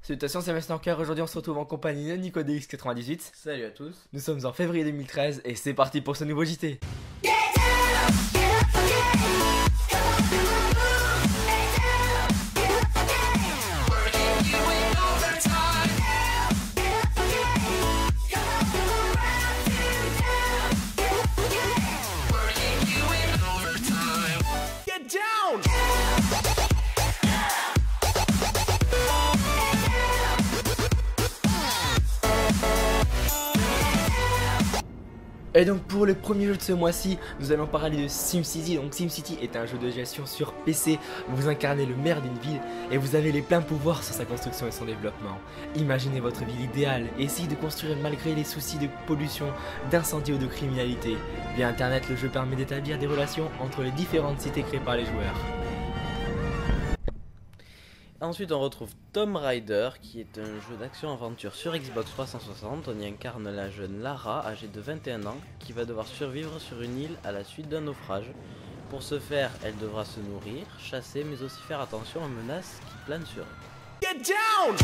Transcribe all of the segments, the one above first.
Salutations, c'est Snorker. Aujourd'hui, on se retrouve en compagnie de NicoDX98. Salut à tous. Nous sommes en février 2013 et c'est parti pour ce nouveau JT. Et donc pour le premier jeu de ce mois-ci, nous allons parler de SimCity. Donc SimCity est un jeu de gestion sur PC. Vous incarnez le maire d'une ville et vous avez les pleins pouvoirs sur sa construction et son développement. Imaginez votre ville idéale et essayez de construire malgré les soucis de pollution, d'incendie ou de criminalité. Via internet, le jeu permet d'établir des relations entre les différentes cités créées par les joueurs. Ensuite, on retrouve Tomb Raider, qui est un jeu d'action-aventure sur Xbox 360. On y incarne la jeune Lara, âgée de 21 ans, qui va devoir survivre sur une île à la suite d'un naufrage. Pour ce faire, elle devra se nourrir, chasser, mais aussi faire attention aux menaces qui planent sur elle. Get down!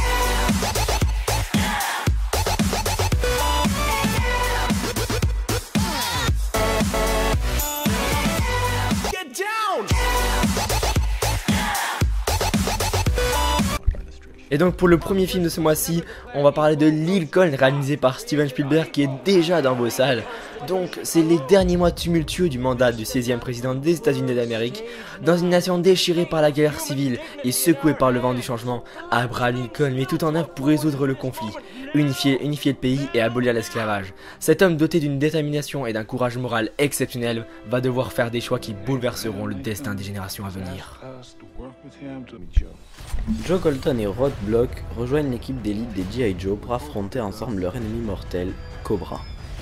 Et donc pour le premier film de ce mois-ci, on va parler de Lincoln réalisé par Steven Spielberg qui est déjà dans vos salles. Donc c'est les derniers mois tumultueux du mandat du 16e président des États-Unis d'Amérique. Dans une nation déchirée par la guerre civile et secouée par le vent du changement, Abraham Lincoln met tout en œuvre pour résoudre le conflit, unifier le pays et abolir l'esclavage. Cet homme doté d'une détermination et d'un courage moral exceptionnel va devoir faire des choix qui bouleverseront le destin des générations à venir. Joe Colton et Rod Block rejoignent l'équipe d'élite des G.I. Joe pour affronter ensemble leur ennemi mortel, Cobra,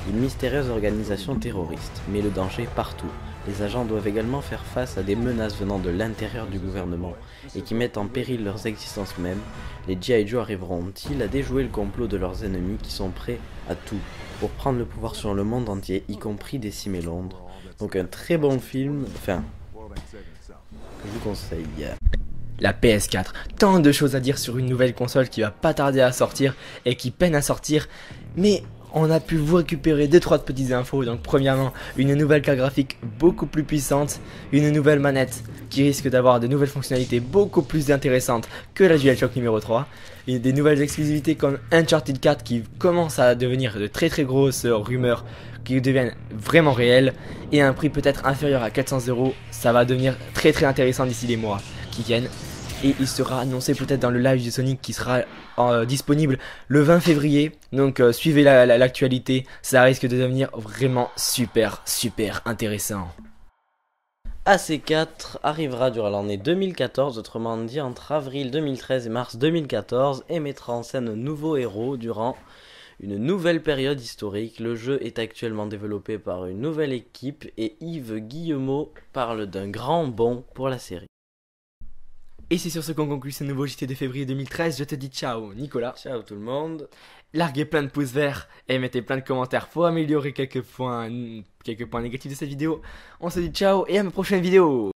une mystérieuse organisation terroriste, mais le danger est partout. Les agents doivent également faire face à des menaces venant de l'intérieur du gouvernement et qui mettent en péril leurs existences mêmes. Les G.I. Joe arriveront-ils à déjouer le complot de leurs ennemis qui sont prêts à tout pour prendre le pouvoir sur le monde entier, y compris décimer Londres? Donc un très bon film, que je vous conseille. La PS4, tant de choses à dire sur une nouvelle console qui va pas tarder à sortir et qui peine à sortir, mais on a pu vous récupérer 2-3 petites infos. Donc premièrement, une nouvelle carte graphique beaucoup plus puissante, une nouvelle manette qui risque d'avoir de nouvelles fonctionnalités beaucoup plus intéressantes que la DualShock numéro 3, et des nouvelles exclusivités comme Uncharted 4 qui commencent à devenir de très grosses rumeurs qui deviennent vraiment réelles, et un prix peut-être inférieur à 400 €. Ça va devenir très intéressant d'ici les mois qui viennent. Et il sera annoncé peut-être dans le live de Sonic qui sera disponible le 20 février. Donc suivez l'actualité, ça risque de devenir vraiment super intéressant. AC4 arrivera durant l'année 2014, autrement dit entre avril 2013 et mars 2014, et mettra en scène un nouveau héros durant une nouvelle période historique. Le jeu est actuellement développé par une nouvelle équipe et Yves Guillemot parle d'un grand bond pour la série. Et c'est sur ce qu'on conclut ce nouveau JT de février 2013. Je te dis ciao Nicolas. Ciao tout le monde. Larguez plein de pouces verts et mettez plein de commentaires pour améliorer quelques points négatifs de cette vidéo. On se dit ciao et à ma prochaine vidéo.